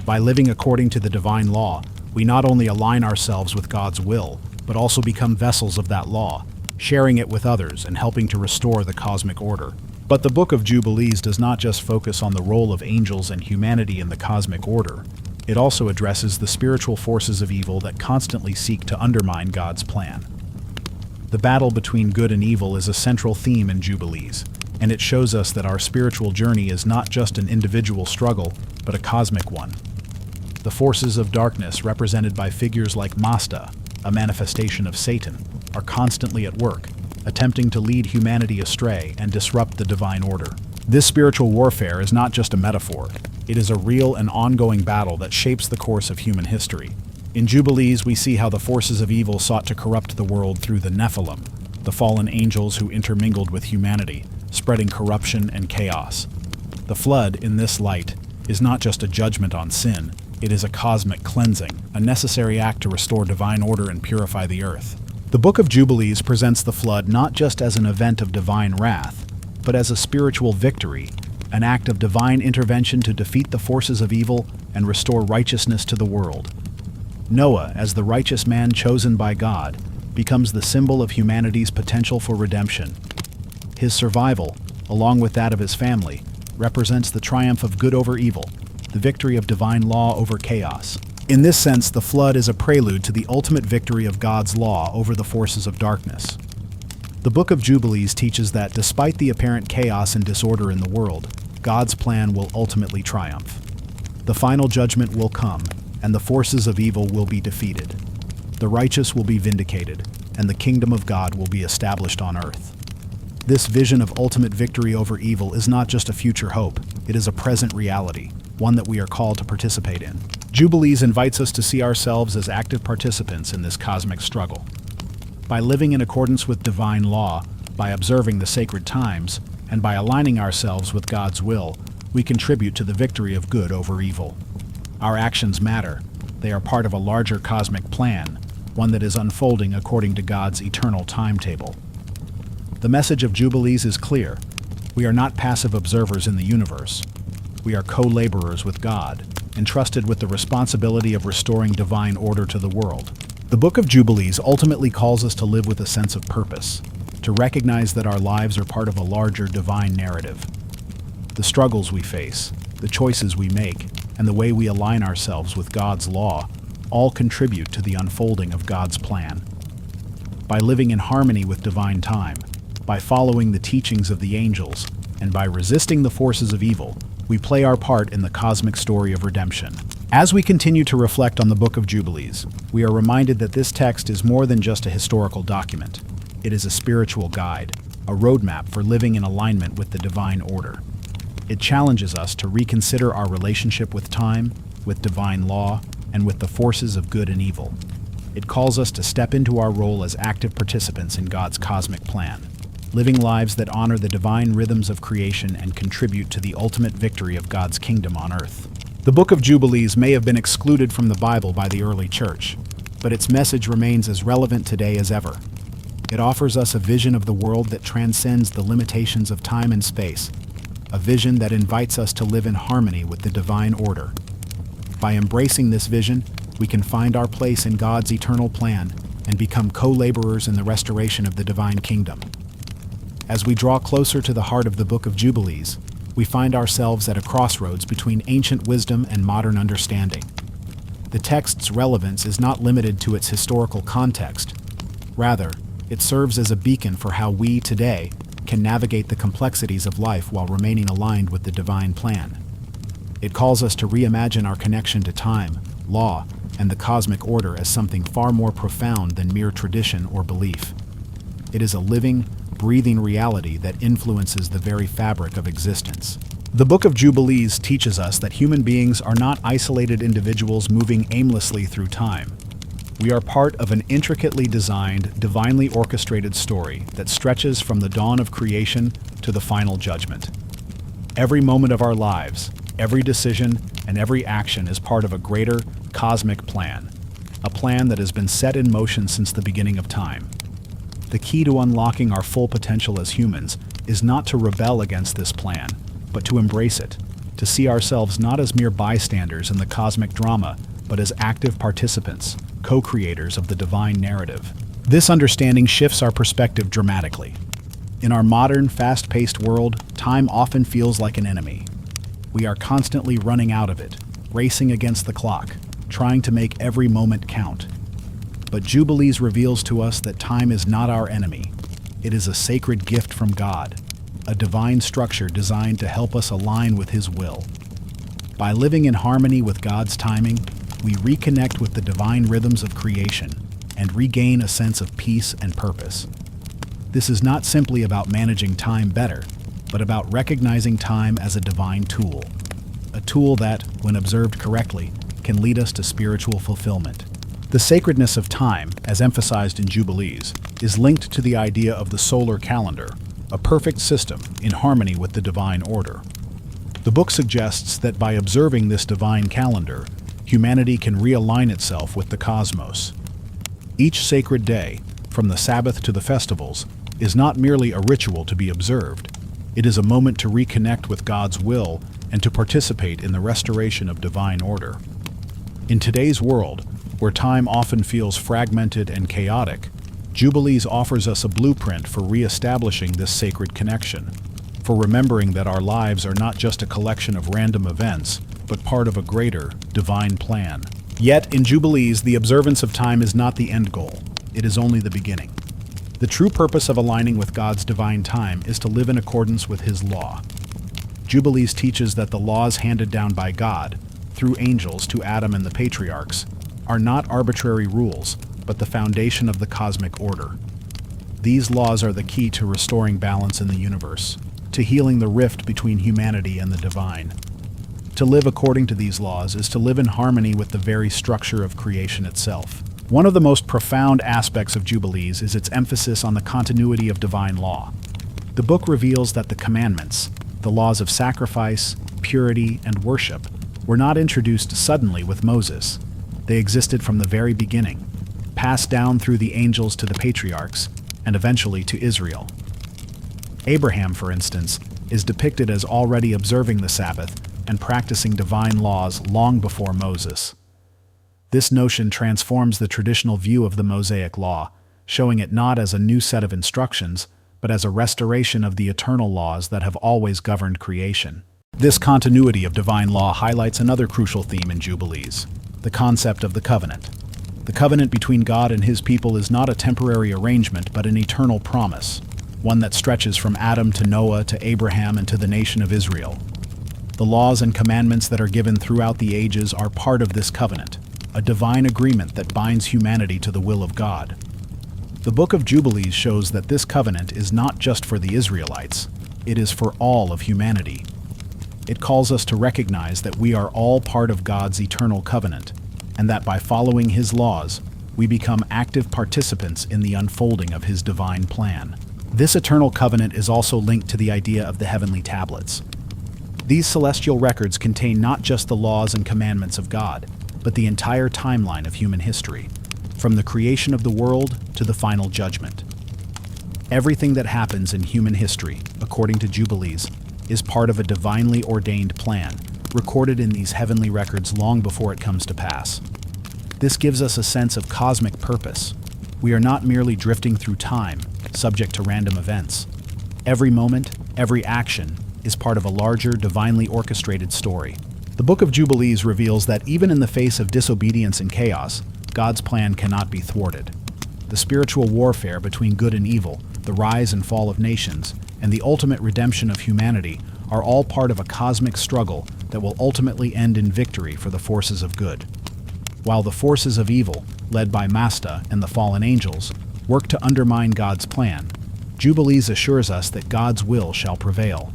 By living according to the divine law, we not only align ourselves with God's will, but also become vessels of that law, sharing it with others and helping to restore the cosmic order. But the Book of Jubilees does not just focus on the role of angels and humanity in the cosmic order. It also addresses the spiritual forces of evil that constantly seek to undermine God's plan. The battle between good and evil is a central theme in Jubilees, and it shows us that our spiritual journey is not just an individual struggle, but a cosmic one. The forces of darkness, represented by figures like Masta, a manifestation of Satan, are constantly at work, attempting to lead humanity astray and disrupt the divine order. This spiritual warfare is not just a metaphor. It is a real and ongoing battle that shapes the course of human history. In Jubilees, we see how the forces of evil sought to corrupt the world through the Nephilim, the fallen angels who intermingled with humanity, spreading corruption and chaos. The flood, in this light, is not just a judgment on sin. It is a cosmic cleansing, a necessary act to restore divine order and purify the earth. The Book of Jubilees presents the flood not just as an event of divine wrath, but as a spiritual victory, an act of divine intervention to defeat the forces of evil and restore righteousness to the world. Noah, as the righteous man chosen by God, becomes the symbol of humanity's potential for redemption. His survival, along with that of his family, represents the triumph of good over evil, the victory of divine law over chaos. In this sense, the flood is a prelude to the ultimate victory of God's law over the forces of darkness. The Book of Jubilees teaches that despite the apparent chaos and disorder in the world, God's plan will ultimately triumph. The final judgment will come, and the forces of evil will be defeated. The righteous will be vindicated, and the kingdom of God will be established on earth. This vision of ultimate victory over evil is not just a future hope, it is a present reality, one that we are called to participate in. Jubilees invites us to see ourselves as active participants in this cosmic struggle. By living in accordance with divine law, by observing the sacred times, and by aligning ourselves with God's will, we contribute to the victory of good over evil. Our actions matter. They are part of a larger cosmic plan, one that is unfolding according to God's eternal timetable. The message of Jubilees is clear. We are not passive observers in the universe. We are co-laborers with God, entrusted with the responsibility of restoring divine order to the world. The Book of Jubilees ultimately calls us to live with a sense of purpose, to recognize that our lives are part of a larger divine narrative. The struggles we face, the choices we make, and the way we align ourselves with God's law all contribute to the unfolding of God's plan. By living in harmony with divine time, by following the teachings of the angels, and by resisting the forces of evil, we play our part in the cosmic story of redemption. As we continue to reflect on the Book of Jubilees, we are reminded that this text is more than just a historical document. It is a spiritual guide, a roadmap for living in alignment with the divine order. It challenges us to reconsider our relationship with time, with divine law, and with the forces of good and evil. It calls us to step into our role as active participants in God's cosmic plan, living lives that honor the divine rhythms of creation and contribute to the ultimate victory of God's kingdom on earth. The Book of Jubilees may have been excluded from the Bible by the early church, but its message remains as relevant today as ever. It offers us a vision of the world that transcends the limitations of time and space, a vision that invites us to live in harmony with the divine order. By embracing this vision, we can find our place in God's eternal plan and become co-laborers in the restoration of the divine kingdom. As we draw closer to the heart of the Book of Jubilees, we find ourselves at a crossroads between ancient wisdom and modern understanding. The text's relevance is not limited to its historical context. Rather, it serves as a beacon for how we, today, can navigate the complexities of life while remaining aligned with the divine plan. It calls us to reimagine our connection to time, law, and the cosmic order as something far more profound than mere tradition or belief. It is a living, breathing reality that influences the very fabric of existence. The Book of Jubilees teaches us that human beings are not isolated individuals moving aimlessly through time. We are part of an intricately designed, divinely orchestrated story that stretches from the dawn of creation to the final judgment. Every moment of our lives, every decision, and every action is part of a greater, cosmic plan, a plan that has been set in motion since the beginning of time. The key to unlocking our full potential as humans is not to rebel against this plan, but to embrace it, to see ourselves not as mere bystanders in the cosmic drama, but as active participants, co-creators of the divine narrative. This understanding shifts our perspective dramatically. In our modern, fast-paced world, time often feels like an enemy. We are constantly running out of it, racing against the clock, trying to make every moment count. But Jubilees reveals to us that time is not our enemy. It is a sacred gift from God, a divine structure designed to help us align with His will. By living in harmony with God's timing, we reconnect with the divine rhythms of creation and regain a sense of peace and purpose. This is not simply about managing time better, but about recognizing time as a divine tool, a tool that, when observed correctly, can lead us to spiritual fulfillment. The sacredness of time, as emphasized in Jubilees, is linked to the idea of the solar calendar, a perfect system in harmony with the divine order. The book suggests that by observing this divine calendar, humanity can realign itself with the cosmos. Each sacred day, from the Sabbath to the festivals, is not merely a ritual to be observed. It is a moment to reconnect with God's will and to participate in the restoration of divine order. In today's world, where time often feels fragmented and chaotic, Jubilees offers us a blueprint for re-establishing this sacred connection, for remembering that our lives are not just a collection of random events, but part of a greater, divine plan. Yet, in Jubilees, the observance of time is not the end goal. It is only the beginning. The true purpose of aligning with God's divine time is to live in accordance with His law. Jubilees teaches that the laws handed down by God, through angels to Adam and the patriarchs, are not arbitrary rules, but the foundation of the cosmic order. These laws are the key to restoring balance in the universe, to healing the rift between humanity and the divine. To live according to these laws is to live in harmony with the very structure of creation itself. One of the most profound aspects of Jubilees is its emphasis on the continuity of divine law. The book reveals that the commandments, the laws of sacrifice, purity, and worship, were not introduced suddenly with Moses. They existed from the very beginning, passed down through the angels to the patriarchs, and eventually to Israel. Abraham, for instance, is depicted as already observing the Sabbath and practicing divine laws long before Moses. This notion transforms the traditional view of the Mosaic Law, showing it not as a new set of instructions, but as a restoration of the eternal laws that have always governed creation. This continuity of divine law highlights another crucial theme in Jubilees: the concept of the covenant. The covenant between God and His people is not a temporary arrangement, but an eternal promise, one that stretches from Adam to Noah to Abraham and to the nation of Israel. The laws and commandments that are given throughout the ages are part of this covenant, a divine agreement that binds humanity to the will of God. The Book of Jubilees shows that this covenant is not just for the Israelites, it is for all of humanity. It calls us to recognize that we are all part of God's eternal covenant, and that by following His laws, we become active participants in the unfolding of His divine plan. This eternal covenant is also linked to the idea of the heavenly tablets. These celestial records contain not just the laws and commandments of God, but the entire timeline of human history, from the creation of the world to the final judgment. Everything that happens in human history, according to Jubilees, is part of a divinely ordained plan, recorded in these heavenly records long before it comes to pass. This gives us a sense of cosmic purpose. We are not merely drifting through time, subject to random events. Every moment, every action, is part of a larger, divinely orchestrated story. The Book of Jubilees reveals that even in the face of disobedience and chaos, God's plan cannot be thwarted. The spiritual warfare between good and evil, the rise and fall of nations, and the ultimate redemption of humanity are all part of a cosmic struggle that will ultimately end in victory for the forces of good. While the forces of evil, led by Masta and the fallen angels, work to undermine God's plan, Jubilees assures us that God's will shall prevail.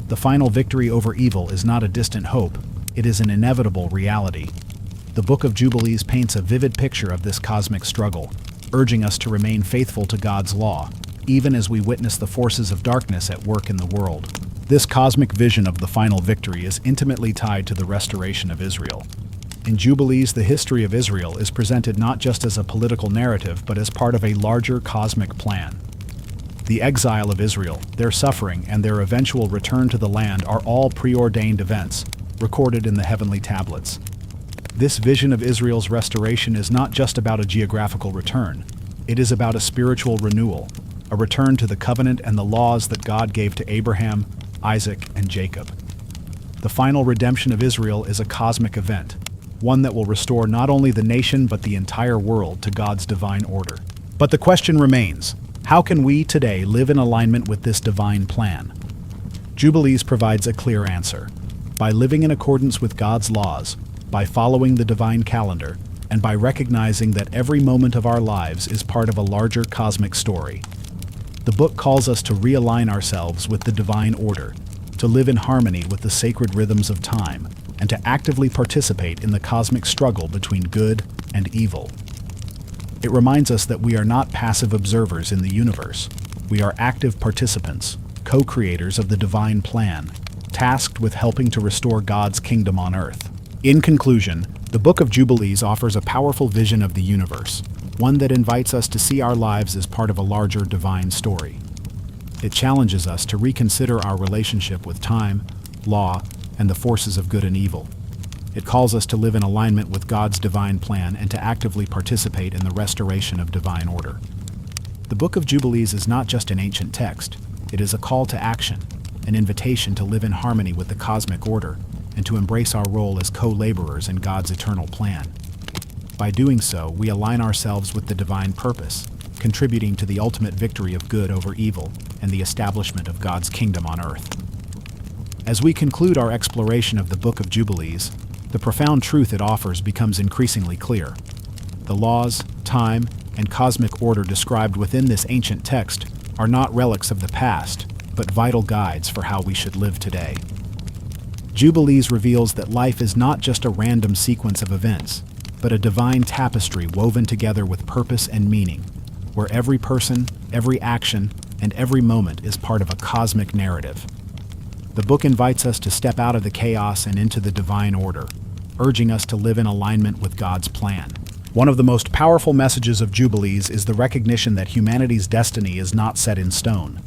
The final victory over evil is not a distant hope, it is an inevitable reality. The Book of Jubilees paints a vivid picture of this cosmic struggle, urging us to remain faithful to God's law, even as we witness the forces of darkness at work in the world. This cosmic vision of the final victory is intimately tied to the restoration of Israel. In Jubilees, the history of Israel is presented not just as a political narrative, but as part of a larger cosmic plan. The exile of Israel, their suffering, and their eventual return to the land are all preordained events, recorded in the heavenly tablets. This vision of Israel's restoration is not just about a geographical return. It is about a spiritual renewal, a return to the covenant and the laws that God gave to Abraham, Isaac, and Jacob. The final redemption of Israel is a cosmic event, one that will restore not only the nation but the entire world to God's divine order. But the question remains, how can we today live in alignment with this divine plan? Jubilees provides a clear answer. By living in accordance with God's laws, by following the divine calendar, and by recognizing that every moment of our lives is part of a larger cosmic story. The book calls us to realign ourselves with the divine order, to live in harmony with the sacred rhythms of time, and to actively participate in the cosmic struggle between good and evil. It reminds us that we are not passive observers in the universe. We are active participants, co-creators of the divine plan, tasked with helping to restore God's kingdom on earth. In conclusion, the Book of Jubilees offers a powerful vision of the universe, one that invites us to see our lives as part of a larger divine story. It challenges us to reconsider our relationship with time, law, and the forces of good and evil. It calls us to live in alignment with God's divine plan and to actively participate in the restoration of divine order. The Book of Jubilees is not just an ancient text, it is a call to action, an invitation to live in harmony with the cosmic order and to embrace our role as co-laborers in God's eternal plan. By doing so, we align ourselves with the divine purpose, contributing to the ultimate victory of good over evil and the establishment of God's kingdom on earth. As we conclude our exploration of the Book of Jubilees, the profound truth it offers becomes increasingly clear. The laws, time, and cosmic order described within this ancient text are not relics of the past, but vital guides for how we should live today. Jubilees reveals that life is not just a random sequence of events, but a divine tapestry woven together with purpose and meaning, where every person, every action, and every moment is part of a cosmic narrative. The book invites us to step out of the chaos and into the divine order, urging us to live in alignment with God's plan. One of the most powerful messages of Jubilees is the recognition that humanity's destiny is not set in stone.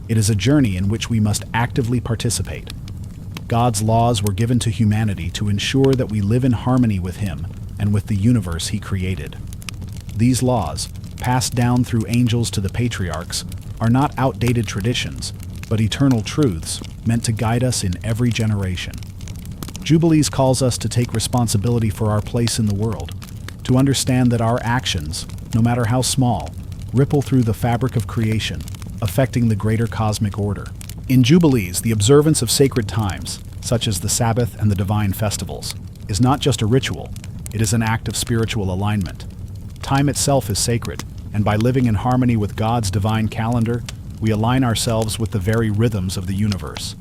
It is a journey in which we must actively participate. God's laws were given to humanity to ensure that we live in harmony with Him and with the universe He created. These laws, passed down through angels to the patriarchs, are not outdated traditions, but eternal truths meant to guide us in every generation. Jubilees calls us to take responsibility for our place in the world, to understand that our actions, no matter how small, ripple through the fabric of creation, affecting the greater cosmic order. In Jubilees, the observance of sacred times, such as the Sabbath and the divine festivals, is not just a ritual, it is an act of spiritual alignment. Time itself is sacred, and by living in harmony with God's divine calendar, we align ourselves with the very rhythms of the universe.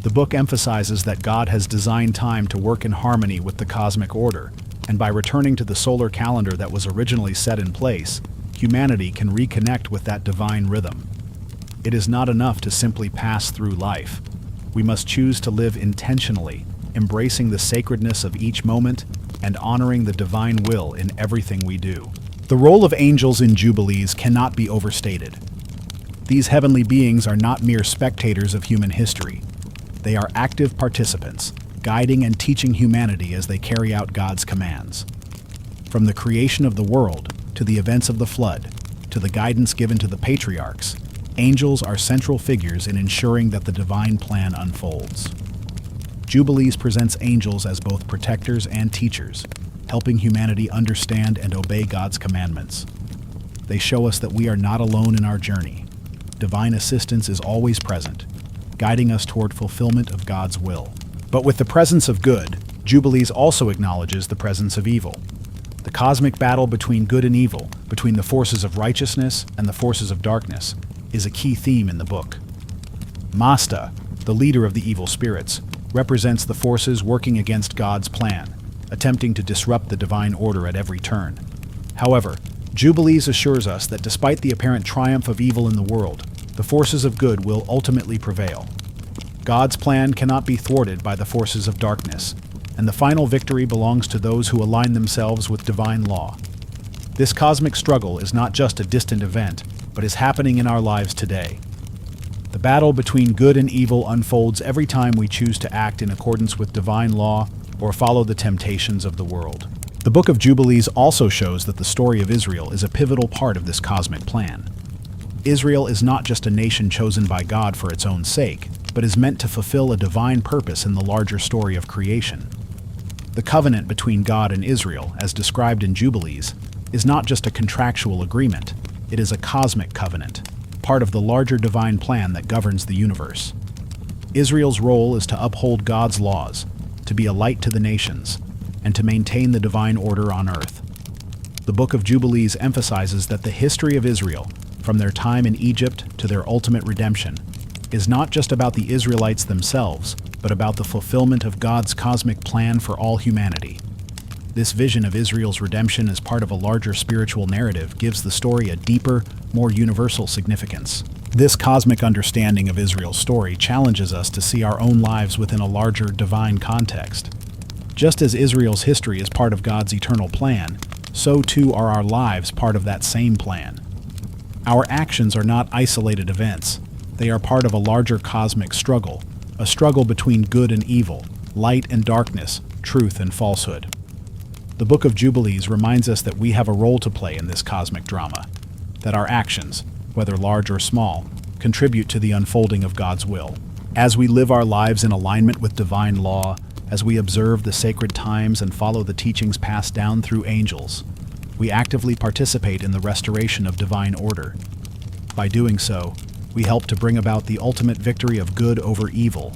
The book emphasizes that God has designed time to work in harmony with the cosmic order, and by returning to the solar calendar that was originally set in place, humanity can reconnect with that divine rhythm. It is not enough to simply pass through life. We must choose to live intentionally, embracing the sacredness of each moment and honoring the divine will in everything we do. The role of angels in Jubilees cannot be overstated. These heavenly beings are not mere spectators of human history. They are active participants, guiding and teaching humanity as they carry out God's commands. From the creation of the world, to the events of the flood, to the guidance given to the patriarchs, angels are central figures in ensuring that the divine plan unfolds. Jubilees presents angels as both protectors and teachers, helping humanity understand and obey God's commandments. They show us that we are not alone in our journey. Divine assistance is always present, guiding us toward fulfillment of God's will. But with the presence of good, Jubilees also acknowledges the presence of evil. The cosmic battle between good and evil, between the forces of righteousness and the forces of darkness, is a key theme in the book. Masta, the leader of the evil spirits, represents the forces working against God's plan, attempting to disrupt the divine order at every turn. However, Jubilees assures us that despite the apparent triumph of evil in the world, the forces of good will ultimately prevail. God's plan cannot be thwarted by the forces of darkness, and the final victory belongs to those who align themselves with divine law. This cosmic struggle is not just a distant event, but is happening in our lives today. The battle between good and evil unfolds every time we choose to act in accordance with divine law or follow the temptations of the world. The Book of Jubilees also shows that the story of Israel is a pivotal part of this cosmic plan. Israel is not just a nation chosen by God for its own sake, but is meant to fulfill a divine purpose in the larger story of creation. The covenant between God and Israel, as described in Jubilees, is not just a contractual agreement, it is a cosmic covenant, part of the larger divine plan that governs the universe. Israel's role is to uphold God's laws, to be a light to the nations, and to maintain the divine order on earth. The Book of Jubilees emphasizes that the history of Israel, from their time in Egypt to their ultimate redemption, is not just about the Israelites themselves, but about the fulfillment of God's cosmic plan for all humanity. This vision of Israel's redemption as part of a larger spiritual narrative gives the story a deeper, more universal significance. This cosmic understanding of Israel's story challenges us to see our own lives within a larger divine context. Just as Israel's history is part of God's eternal plan, so too are our lives part of that same plan. Our actions are not isolated events. They are part of a larger cosmic struggle, a struggle between good and evil, light and darkness, truth and falsehood. The Book of Jubilees reminds us that we have a role to play in this cosmic drama, that our actions, whether large or small, contribute to the unfolding of God's will. As we live our lives in alignment with divine law, as we observe the sacred times and follow the teachings passed down through angels, we actively participate in the restoration of divine order. By doing so, we help to bring about the ultimate victory of good over evil,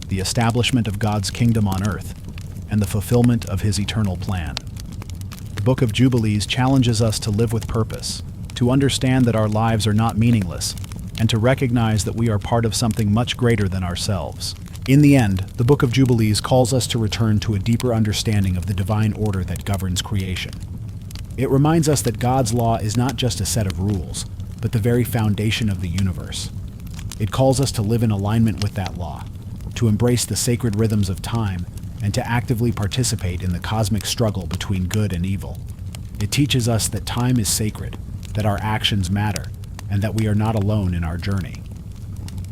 the establishment of God's kingdom on earth, and the fulfillment of His eternal plan. The Book of Jubilees challenges us to live with purpose, to understand that our lives are not meaningless, and to recognize that we are part of something much greater than ourselves. In the end, the Book of Jubilees calls us to return to a deeper understanding of the divine order that governs creation. It reminds us that God's law is not just a set of rules, but the very foundation of the universe. It calls us to live in alignment with that law, to embrace the sacred rhythms of time, and to actively participate in the cosmic struggle between good and evil. It teaches us that time is sacred, that our actions matter, and that we are not alone in our journey.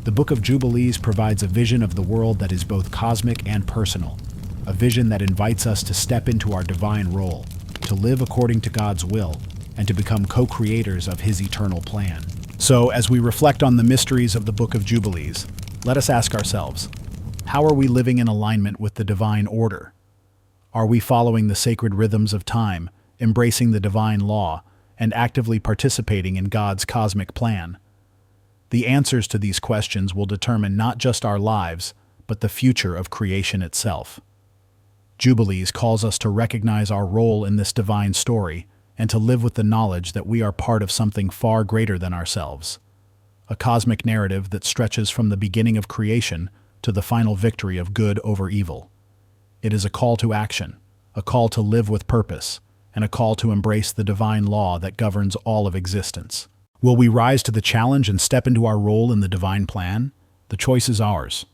The Book of Jubilees provides a vision of the world that is both cosmic and personal, a vision that invites us to step into our divine role, to live according to God's will, and to become co-creators of His eternal plan. So, as we reflect on the mysteries of the Book of Jubilees, let us ask ourselves, how are we living in alignment with the divine order? Are we following the sacred rhythms of time, embracing the divine law, and actively participating in God's cosmic plan? The answers to these questions will determine not just our lives, but the future of creation itself. Jubilees calls us to recognize our role in this divine story and to live with the knowledge that we are part of something far greater than ourselves, a cosmic narrative that stretches from the beginning of creation to the final victory of good over evil. It is a call to action, a call to live with purpose, and a call to embrace the divine law that governs all of existence. Will we rise to the challenge and step into our role in the divine plan? The choice is ours.